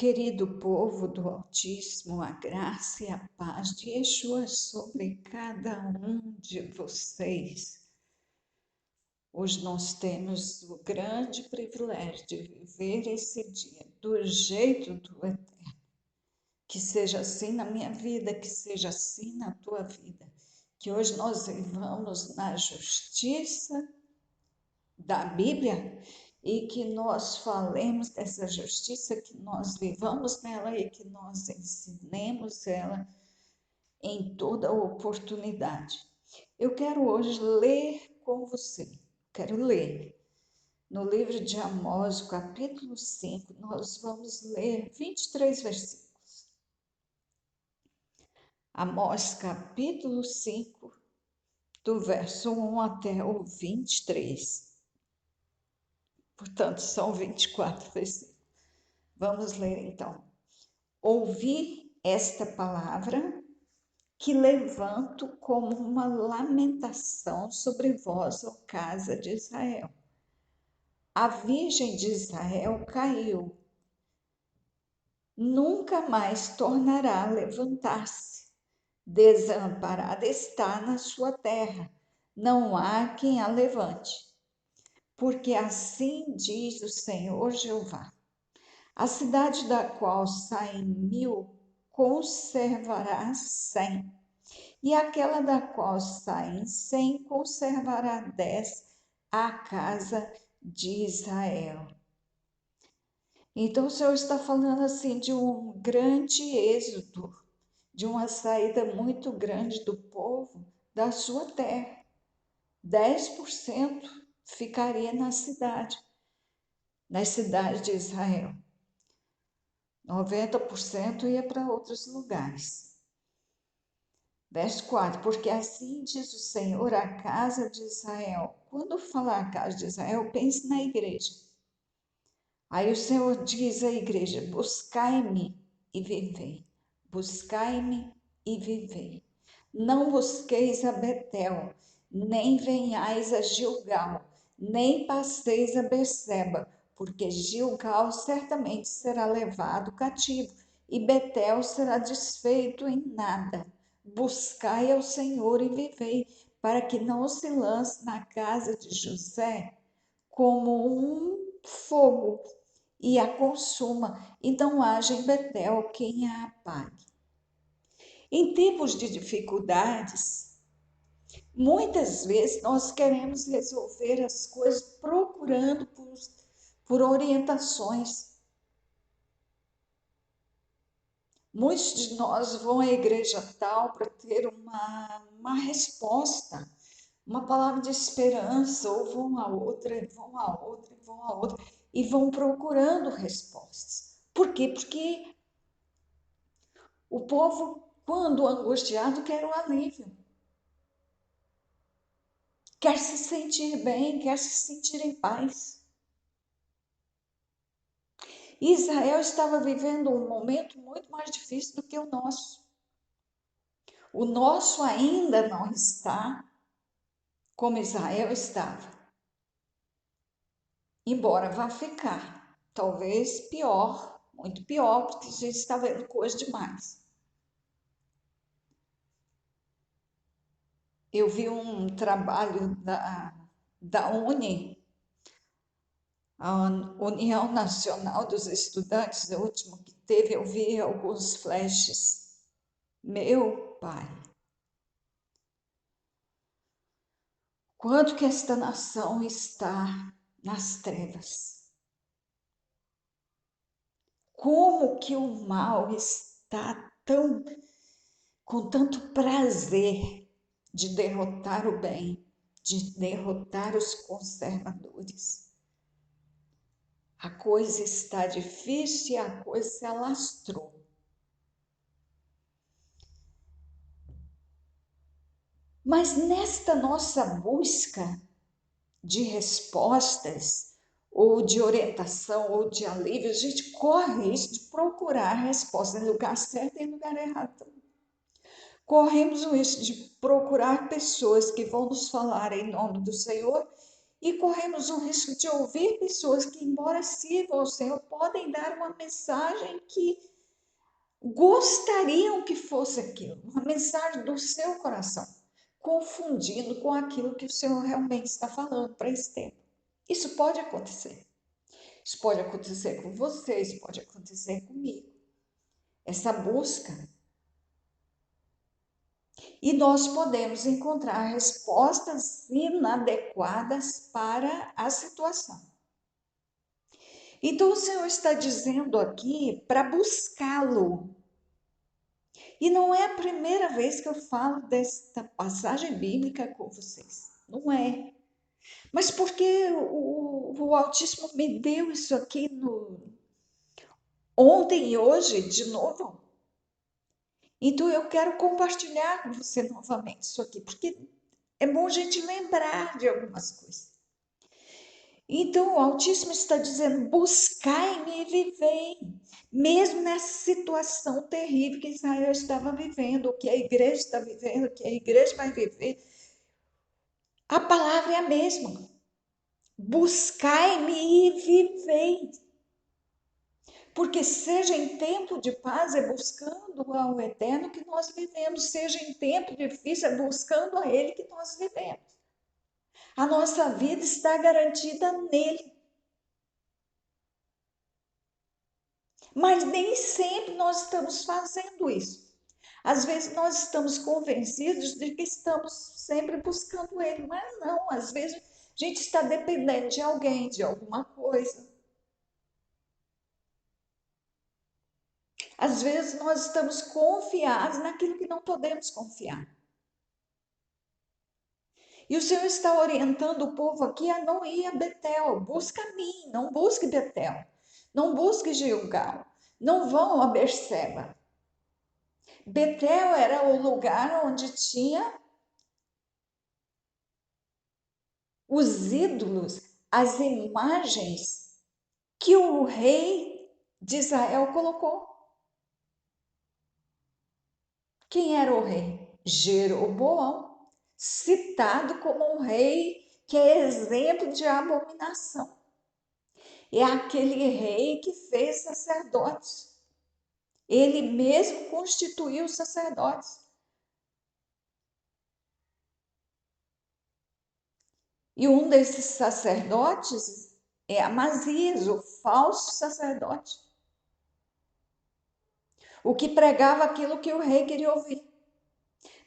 Querido povo do Altíssimo, a graça e a paz de Yeshua sobre cada um de vocês. Hoje nós temos o grande privilégio de viver esse dia do jeito do Eterno. Que seja assim na minha vida, que seja assim na tua vida. Que hoje nós vivamos na justiça da Bíblia e que nós falemos dessa justiça, que nós vivamos nela e que nós ensinemos ela em toda oportunidade. Eu quero hoje ler com você, quero ler no livro de Amós, capítulo 5, nós vamos ler 23 versículos. Amós, capítulo 5, do verso 1 até o 23. Portanto, são 24 versículos. Vamos ler então. Ouvi esta palavra que levanto como uma lamentação sobre vós, ó casa de Israel. A Virgem de Israel caiu, nunca mais tornará a levantar-se. Desamparada está na sua terra, não há quem a levante. Porque assim diz o Senhor Jeová: a cidade da qual saem 1000 conservará 100, e aquela da qual saem 100 conservará 10, a casa de Israel. Então o Senhor está falando assim de um grande êxodo, de uma saída muito grande do povo da sua terra. 10% ficaria nas cidades de Israel. 90% ia para outros lugares. Verso 4, porque assim diz o Senhor à casa de Israel. Quando falar a casa de Israel, pense na igreja. Aí o Senhor diz à igreja: buscai-me e vivei. Buscai-me e vivei. Não busqueis a Betel, nem venhais a Gilgal, nem passeis a Berseba, porque Gilgal certamente será levado cativo, e Betel será desfeito em nada. Buscai ao Senhor e vivei, para que não se lance na casa de José como um fogo e a consuma, e não haja em Betel quem a apague. Em tempos de dificuldades, muitas vezes nós queremos resolver as coisas procurando por orientações. Muitos de nós vão à igreja tal para ter uma resposta, uma palavra de esperança, ou vão a outra, e vão a outra, e vão a outra, e vão procurando respostas. Por quê? Porque o povo, quando angustiado, quer o alívio. Quer se sentir bem, quer se sentir em paz. Israel estava vivendo um momento muito mais difícil do que o nosso. O nosso ainda não está como Israel estava. Embora vá ficar, talvez pior, muito pior, porque a gente está vendo coisa demais. Eu vi um trabalho da UNE, a União Nacional dos Estudantes, o último que teve, eu vi alguns flashes. Meu pai, quanto que esta nação está nas trevas. Como que o mal está com tanto prazer de derrotar o bem, de derrotar os conservadores. A coisa está difícil e a coisa se alastrou. Mas nesta nossa busca de respostas, ou de orientação, ou de alívio, a gente corre risco de procurar resposta em lugar certo e em lugar errado. Corremos o risco de procurar pessoas que vão nos falar em nome do Senhor E corremos o risco de ouvir pessoas que, embora sirvam ao Senhor, podem dar uma mensagem que gostariam que fosse aquilo, uma mensagem do seu coração, confundindo com aquilo que o Senhor realmente está falando para esse tempo. Isso pode acontecer. Isso pode acontecer com você, isso pode acontecer comigo. Essa busca. E nós podemos encontrar respostas inadequadas para a situação. Então o Senhor está dizendo aqui para buscá-lo. E não é a primeira vez que eu falo desta passagem bíblica com vocês. Não é. Mas porque o Altíssimo me deu isso aqui ontem e hoje de novo. Então eu quero compartilhar com você novamente isso aqui, porque é bom a gente lembrar de algumas coisas. Então o Altíssimo está dizendo: buscai-me e vivei. Mesmo nessa situação terrível que Israel estava vivendo, o que a igreja está vivendo, o que a igreja vai viver, a palavra é a mesma. Buscai-me e vivei. Porque seja em tempo de paz é buscando ao Eterno que nós vivemos, seja em tempo difícil é buscando a Ele que nós vivemos. A nossa vida está garantida nele. Mas nem sempre nós estamos fazendo isso. Às vezes nós estamos convencidos de que estamos sempre buscando Ele, mas não, às vezes a gente está dependendo de alguém, de alguma coisa. Às vezes nós estamos confiados naquilo que não podemos confiar. E o Senhor está orientando o povo aqui a não ir a Betel. Busca a mim, não busque Betel. Não busque Gilgal. Não vão a Berseba. Betel era o lugar onde tinha os ídolos, as imagens que o rei de Israel colocou. Quem era o rei? Jeroboão, citado como um rei que é exemplo de abominação. É aquele rei que fez sacerdotes. Ele mesmo constituiu sacerdotes. E um desses sacerdotes é Amazias, o falso sacerdote. O que pregava aquilo que o rei queria ouvir.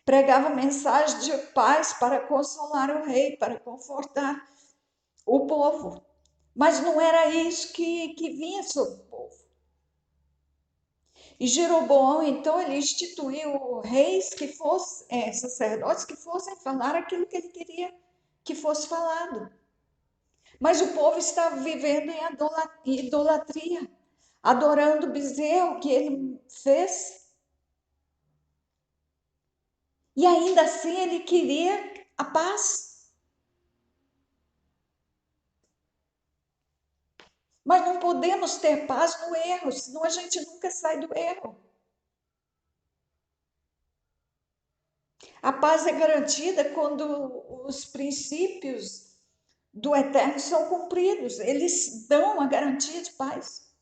Pregava mensagem de paz para consolar o rei, para confortar o povo. Mas não era isso que vinha sobre o povo. E Jeroboão, então, ele instituiu reis que fossem, sacerdotes que fossem falar aquilo que ele queria que fosse falado. Mas o povo estava vivendo em idolatria, adorando o bezerro que ele fez. E ainda assim ele queria a paz. Mas não podemos ter paz no erro, senão a gente nunca sai do erro. A paz é garantida quando os princípios do Eterno são cumpridos. Eles dão a garantia de paz.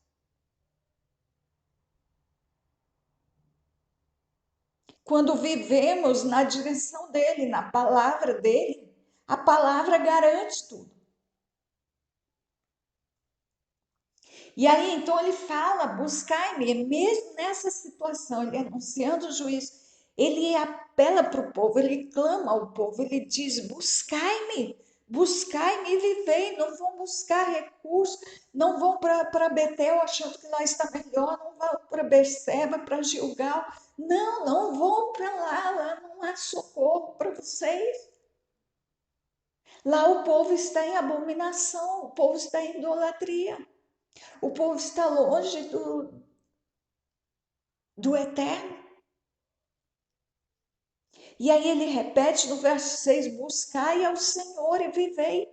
Quando vivemos na direção dele, na palavra dele, a palavra garante tudo. E aí, então, ele fala, buscai-me, mesmo nessa situação, ele anunciando o juízo, ele apela para o povo, ele clama ao povo, ele diz, buscai-me e vivei, não vão buscar recursos, não vão para Betel achando que lá está melhor, não vão para Berseba, para Gilgal, não vão para lá não há socorro para vocês. Lá o povo está em abominação, o povo está em idolatria. O povo está longe do Eterno. E aí ele repete no verso 6, buscai ao Senhor e vivei,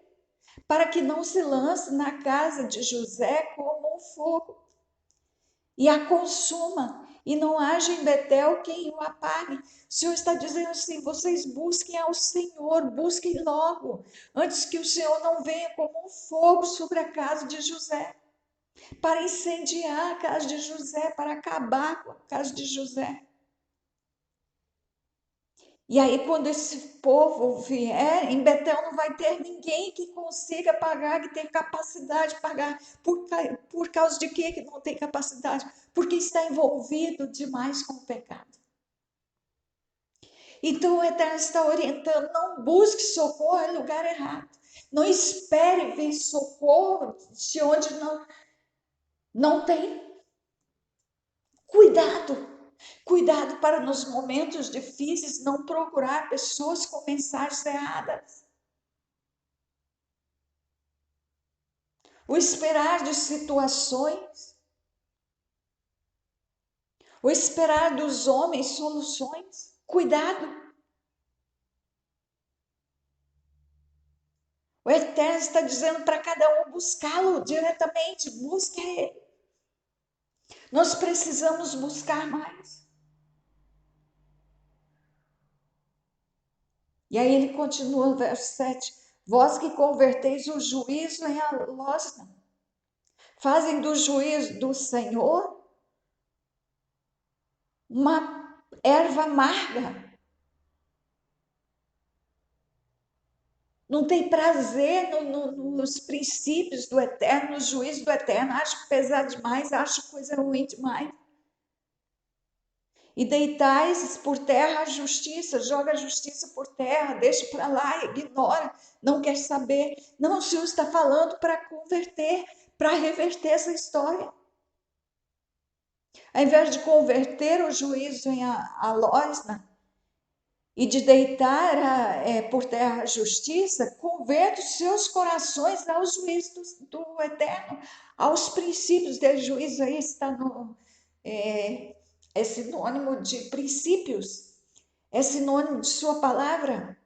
para que não se lance na casa de José como um fogo. e a consuma, e não haja em Betel quem o apague. O Senhor está dizendo assim: vocês busquem ao Senhor, busquem logo, antes que o Senhor não venha como um fogo sobre a casa de José, para incendiar a casa de José, para acabar com a casa de José. E aí, quando esse povo vier, em Betel não vai ter ninguém que consiga pagar, que tenha capacidade de pagar. Por causa de quê que não tem capacidade? Porque está envolvido demais com o pecado. Então o Eterno está orientando: não busque socorro em lugar errado. Não espere vir socorro de onde não tem. Cuidado! Cuidado para nos momentos difíceis não procurar pessoas com mensagens erradas. O esperar de situações, o esperar dos homens soluções. Cuidado! O Eterno está dizendo para cada um buscá-lo diretamente, busque a Ele. Nós precisamos buscar mais. E aí ele continua no verso 7. Vós que converteis o juízo em alosna, fazem do juízo do Senhor uma erva amarga. Não tem prazer nos princípios do Eterno, no juízo do Eterno. Acho pesado demais, acho coisa ruim demais. E deitais por terra a justiça, joga a justiça por terra, deixa para lá, ignora, não quer saber. Não, o Senhor está falando para converter, para reverter essa história. Ao invés de converter o juízo em alosna e de deitar por terra a justiça, converta os seus corações aos juízos do Eterno, aos princípios dele. Juízo aí está é sinônimo de princípios, é sinônimo de sua palavra.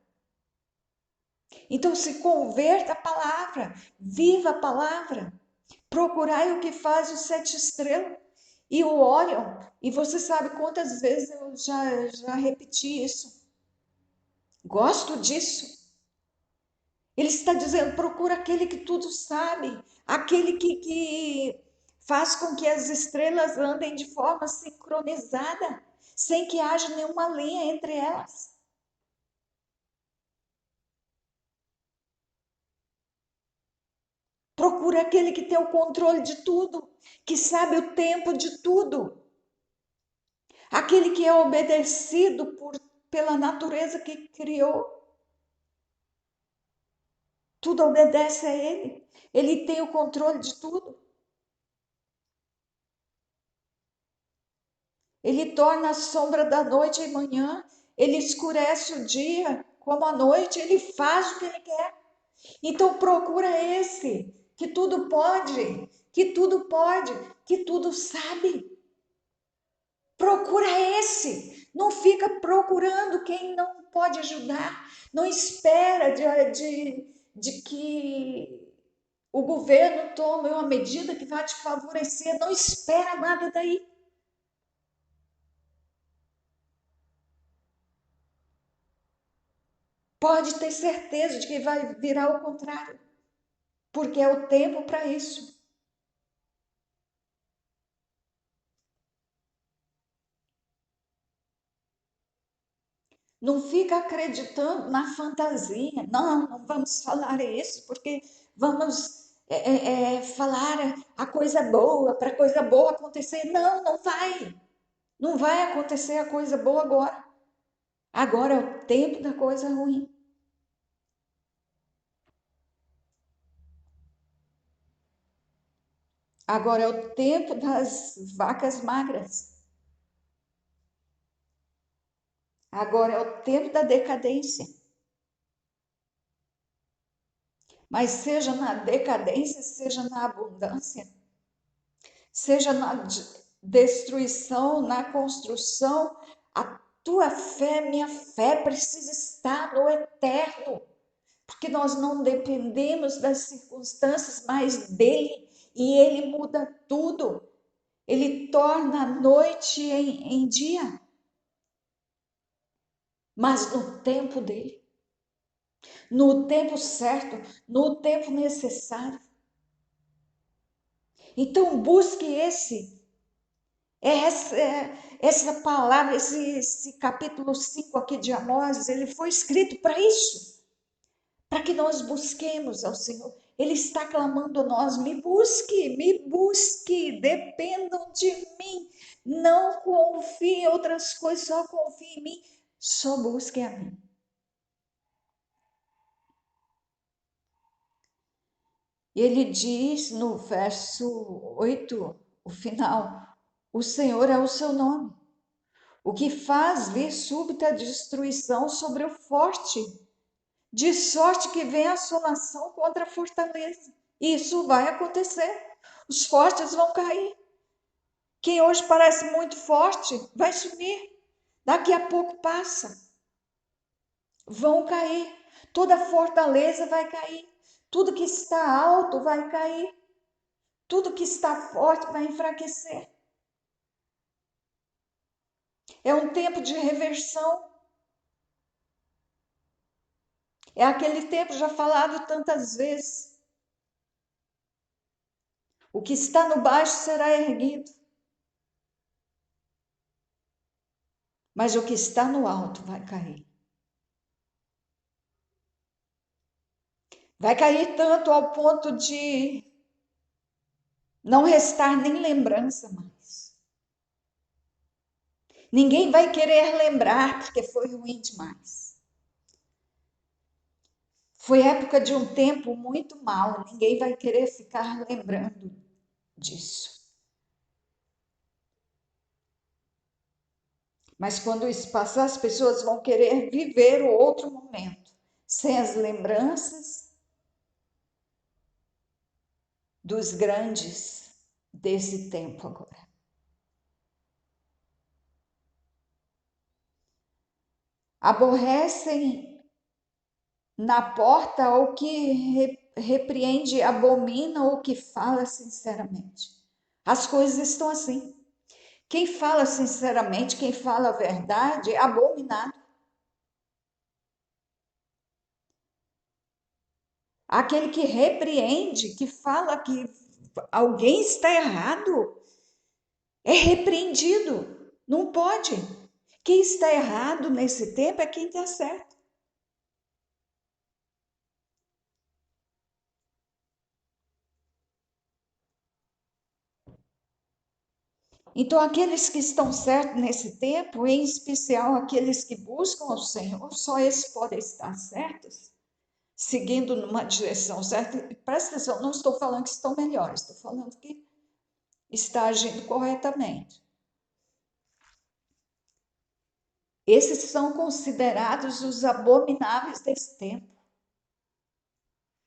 Então se converta à palavra, viva a palavra, procurai o que faz os 7 estrelas e o Orion. E você sabe quantas vezes eu já repeti isso. Gosto disso. Ele está dizendo: procura aquele que tudo sabe, aquele que faz com que as estrelas andem de forma sincronizada, sem que haja nenhuma linha entre elas. Procura aquele que tem o controle de tudo, que sabe o tempo de tudo. Aquele que é obedecido pela natureza que criou. Tudo obedece a Ele. Ele tem o controle de tudo. Ele torna a sombra da noite em manhã. Ele escurece o dia como a noite. Ele faz o que Ele quer. Então procura esse que tudo pode, que tudo sabe. Procura esse. Não fica procurando quem não pode ajudar. Não espera de que o governo tome uma medida que vai te favorecer. Não espera nada daí. Pode ter certeza de que vai virar o contrário, porque é o tempo para isso. Não fica acreditando na fantasia. Não, não vamos falar isso, porque vamos falar a coisa boa, para a coisa boa acontecer. Não, não vai. Não vai acontecer a coisa boa agora. Agora é o tempo da coisa ruim. Agora é o tempo das vacas magras. Agora é o tempo da decadência. Mas seja na decadência, seja na abundância, seja na destruição, na construção, a tua fé, minha fé, precisa estar no eterno, porque nós não dependemos das circunstâncias, mas dele, e ele muda tudo. Ele torna a noite em dia, mas no tempo dele, no tempo certo, no tempo necessário. Então, busque essa palavra, esse capítulo 5 aqui de Amós, ele foi escrito para isso, para que nós busquemos ao Senhor. Ele está clamando a nós: me busque, dependam de mim, não confie em outras coisas, só confie em mim, só busque a mim. E ele diz no verso 8, o final: o Senhor é o seu nome, o que faz vir súbita destruição sobre o forte, de sorte que vem assolação contra a fortaleza. Isso vai acontecer. Os fortes vão cair. Quem hoje parece muito forte vai sumir. Daqui a pouco passa. Vão cair. Toda fortaleza vai cair. Tudo que está alto vai cair. Tudo que está forte vai enfraquecer. É um tempo de reversão. É aquele tempo já falado tantas vezes. O que está no baixo será erguido, mas o que está no alto vai cair. Vai cair tanto ao ponto de não restar nem lembrança mais. Ninguém vai querer lembrar porque foi ruim demais. Foi época de um tempo muito mau, ninguém vai querer ficar lembrando disso. Mas quando isso passar, as pessoas vão querer viver o outro momento, sem as lembranças dos grandes desse tempo agora. Aborrecem na porta o que repreende, abomina o que fala sinceramente. As coisas estão assim. Quem fala sinceramente, quem fala a verdade, é abominado. Aquele que repreende, que fala que alguém está errado, é repreendido. Não pode. Quem está errado nesse tempo é quem está certo. Então, aqueles que estão certos nesse tempo, em especial aqueles que buscam o Senhor, só esses podem estar certos, seguindo numa direção certa. Presta atenção, não estou falando que estão melhores, estou falando que está agindo corretamente. Esses são considerados os abomináveis desse tempo.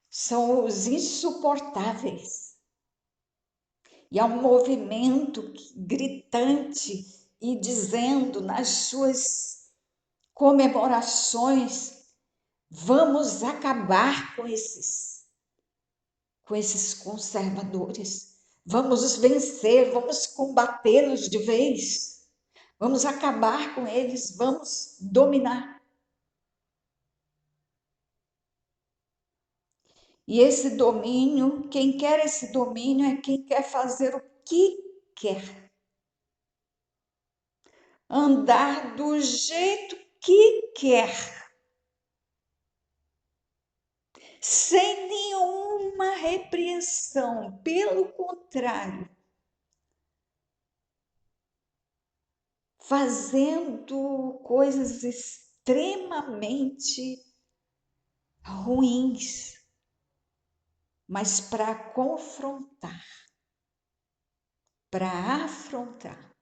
São os insuportáveis. E há um movimento gritante e dizendo nas suas comemorações: vamos acabar com esses conservadores. Vamos vencer, vamos combatê-los de vez. Vamos acabar com eles, vamos dominar. E esse domínio, quem quer esse domínio é quem quer fazer o que quer. Andar do jeito que quer. Sem nenhuma repreensão, pelo contrário, fazendo coisas extremamente ruins, mas para confrontar, para afrontar.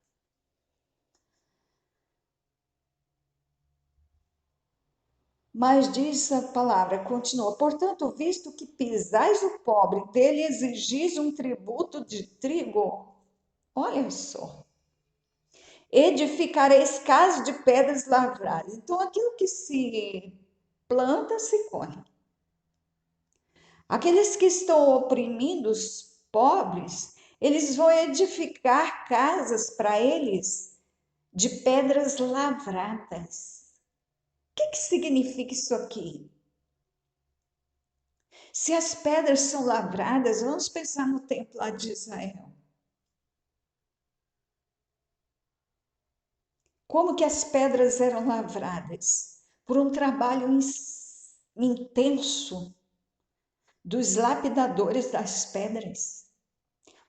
Mas diz a palavra, continua: portanto, visto que pisais o pobre, dele exigis um tributo de trigo, olha só, edificareis casa de pedras lavradas. Então, aquilo que se planta, se colhe. Aqueles que estão oprimindo os pobres, Eles vão edificar casas para eles de pedras lavradas. O que significa isso aqui? Se as pedras são lavradas, vamos pensar no templo lá de Israel. Como que as pedras eram lavradas? Por um trabalho intenso dos lapidadores das pedras.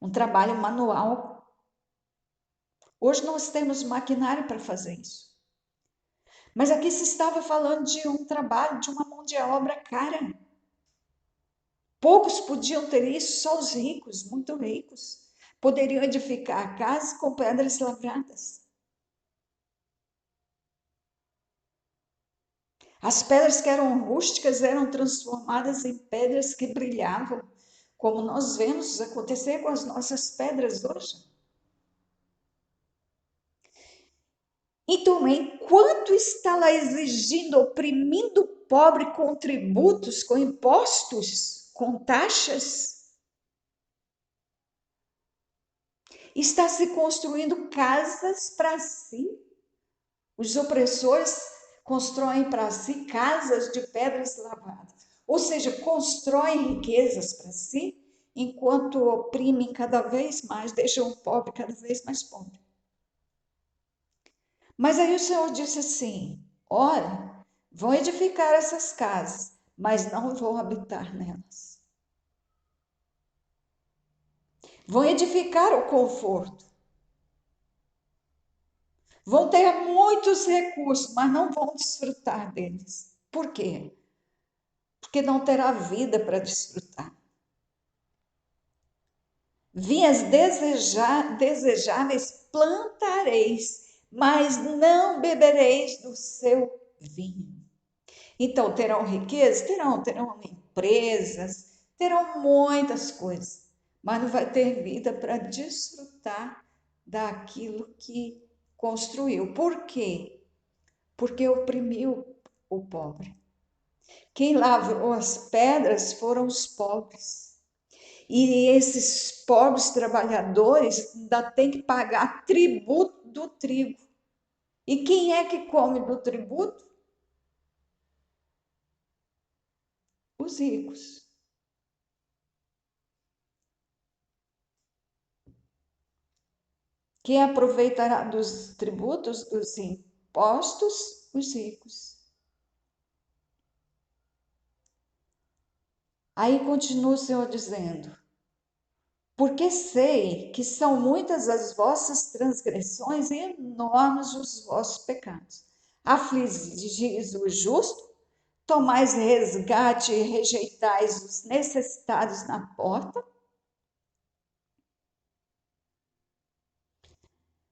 Um trabalho manual. Hoje nós temos maquinário para fazer isso. Mas aqui se estava falando de um trabalho, de uma mão de obra cara. Poucos podiam ter isso, só os ricos, muito ricos, poderiam edificar casas com pedras lavradas. As pedras que eram rústicas eram transformadas em pedras que brilhavam, como nós vemos acontecer com as nossas pedras hoje. Então, enquanto está lá exigindo, oprimindo o pobre com tributos, com impostos, com taxas, está se construindo casas para si. Os opressores constroem para si casas de pedras lavradas, ou seja, constroem riquezas para si, enquanto oprimem cada vez mais, deixam o pobre cada vez mais pobre. Mas aí o Senhor disse assim: ora, vão edificar essas casas, mas não vão habitar nelas. Vão edificar o conforto. Vão ter muitos recursos, mas não vão desfrutar deles. Por quê? Porque não terá vida para desfrutar. Vinhas desejáveis plantareis, mas não bebereis do seu vinho. Então, terão riquezas? Terão empresas, terão muitas coisas, mas não vai ter vida para desfrutar daquilo que construiu. Por quê? Porque oprimiu o pobre. Quem lavrou as pedras foram os pobres. E esses pobres trabalhadores ainda têm que pagar tributo do trigo. E quem é que come do tributo? Os ricos. Quem aproveitará dos tributos, dos impostos? Os ricos. Aí continua o Senhor dizendo: porque sei que são muitas as vossas transgressões e enormes os vossos pecados. Afligis o justo, tomais resgate e rejeitais os necessitados na porta.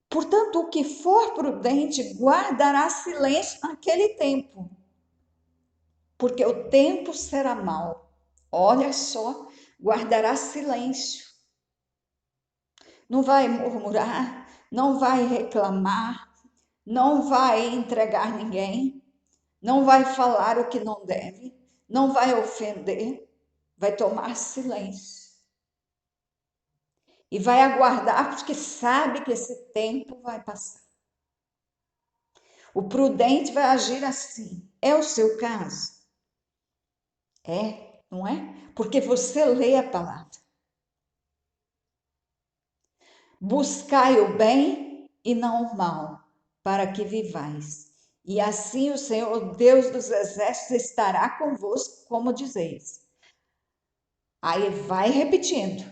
Portanto, o que for prudente guardará silêncio naquele tempo, porque o tempo será mau. Olha só, guardará silêncio. Não vai murmurar, não vai reclamar, não vai entregar ninguém, não vai falar o que não deve, não vai ofender, vai tomar silêncio. E vai aguardar, porque sabe que esse tempo vai passar. O prudente vai agir assim. É o seu caso? É, não é? Porque você lê a palavra. Buscai o bem e não o mal, para que vivais. E assim o Senhor Deus dos exércitos estará convosco, como dizeis. Aí vai repetindo: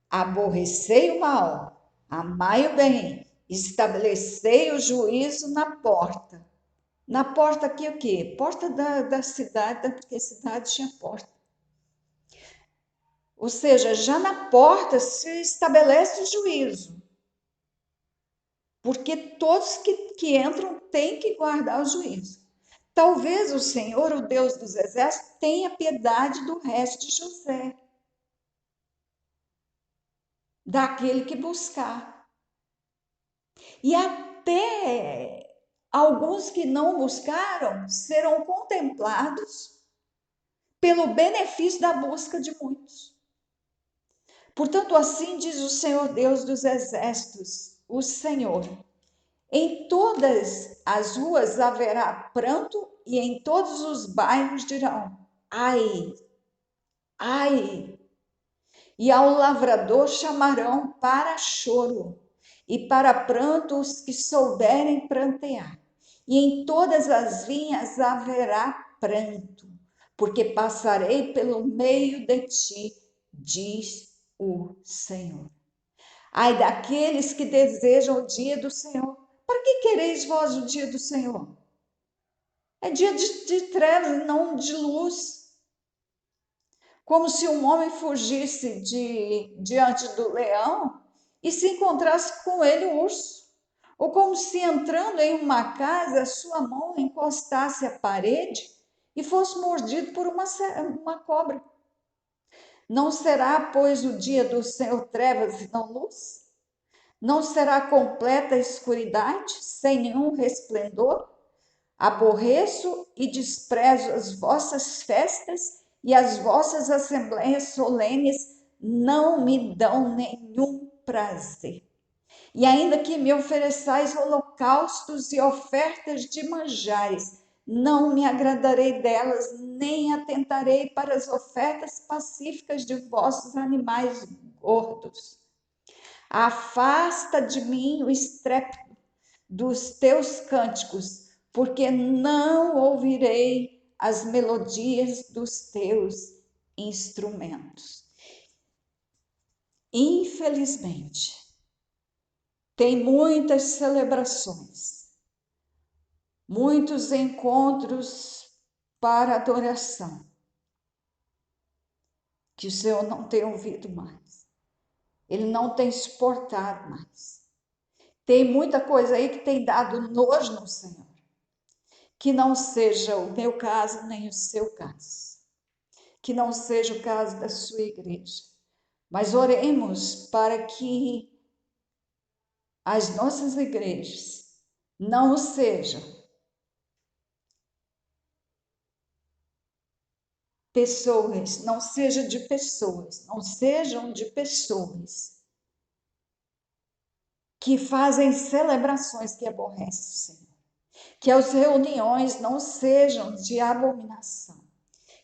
aborrecei o mal, amai o bem, estabelecei o juízo na porta. Na porta aqui o quê? Porta da cidade, porque a cidade tinha porta. Ou seja, já na porta se estabelece o juízo. Porque todos que entram têm que guardar o juízo. Talvez o Senhor, o Deus dos exércitos, tenha piedade do resto de José, daquele que buscar. E até alguns que não buscaram serão contemplados pelo benefício da busca de muitos. Portanto, assim diz o Senhor Deus dos exércitos, o Senhor: em todas as ruas haverá pranto e em todos os bairros dirão: ai, ai. E ao lavrador chamarão para choro, e para pranto os que souberem prantear. E em todas as vinhas haverá pranto, porque passarei pelo meio de ti, diz o Senhor. Ai daqueles que desejam o dia do Senhor. Para que quereis vós o dia do Senhor? É dia de trevas, não de luz. Como se um homem fugisse diante do leão e se encontrasse com ele o urso. Ou como se entrando em uma casa, a sua mão encostasse à parede e fosse mordido por uma cobra. Não será, pois, o dia do Senhor trevas e não luz? Não será completa escuridade, sem nenhum resplendor? Aborreço e desprezo as vossas festas e as vossas assembleias solenes não me dão nenhum prazer. E ainda que me ofereçais holocaustos e ofertas de manjares, não me agradarei delas, nem atentarei para as ofertas pacíficas de vossos animais gordos. Afasta de mim o estrépito dos teus cânticos, porque não ouvirei as melodias dos teus instrumentos. Infelizmente, tem muitas celebrações, muitos encontros para adoração, que o Senhor não tem ouvido mais, Ele não tem suportado mais. Tem muita coisa aí que tem dado nojo no Senhor. Que não seja o meu caso, nem o seu caso. Que não seja o caso da sua igreja. Mas oremos para que as nossas igrejas não sejam pessoas, não sejam de pessoas que fazem celebrações que aborrecem o Senhor. Que as reuniões não sejam de abominação.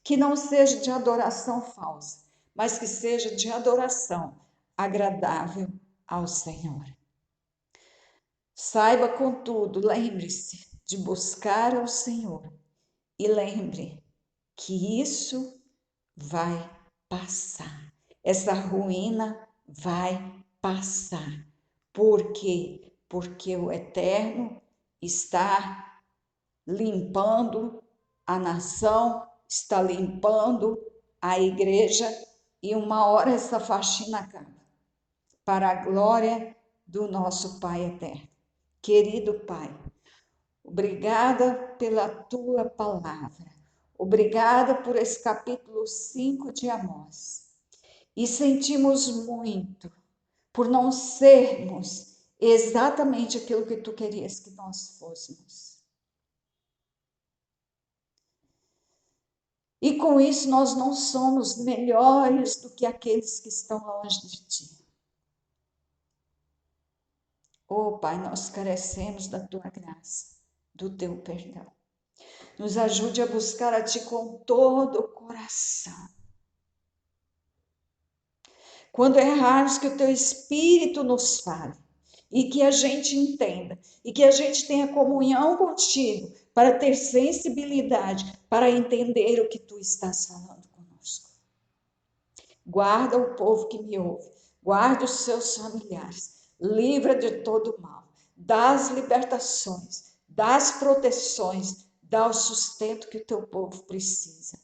Que não seja de adoração falsa, mas que seja de adoração agradável ao Senhor. Saiba, contudo, lembre-se de buscar ao Senhor e lembre que isso vai passar. Essa ruína vai passar. Por quê? Porque o Eterno está limpando a nação, está limpando a igreja e uma hora essa faxina acaba, para a glória do nosso Pai eterno. Querido Pai, obrigada pela tua palavra, obrigada por esse capítulo 5 de Amós. E sentimos muito por não sermos exatamente aquilo que tu querias que nós fôssemos. E com isso nós não somos melhores do que aqueles que estão longe de ti. Oh, Pai, nós carecemos da tua graça, do teu perdão. Nos ajude a buscar a ti com todo o coração. Quando errarmos, que o teu Espírito nos fale e que a gente entenda e que a gente tenha comunhão contigo para ter sensibilidade, para entender o que tu estás falando conosco. Guarda o povo que me ouve, guarda os seus familiares, livra de todo mal, dá as libertações, dá as proteções, dá o sustento que o teu povo precisa,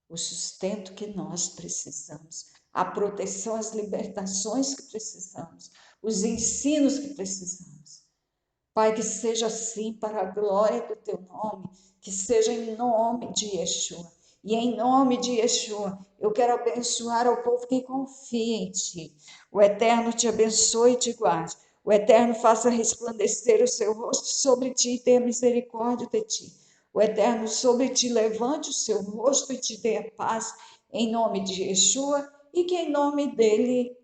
o sustento que nós precisamos, a proteção, as libertações que precisamos, os ensinos que precisamos. Pai, que seja assim para a glória do teu nome, que seja em nome de Yeshua. E em nome de Yeshua, eu quero abençoar ao povo que confia em ti. O Eterno te abençoe e te guarde. O Eterno faça resplandecer o seu rosto sobre ti e tenha misericórdia de ti. O Eterno sobre ti levante o seu rosto e te dê a paz, em nome de Yeshua, e que em nome dele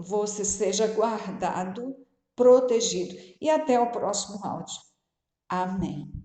você seja guardado, protegido. E até o próximo áudio. Amém.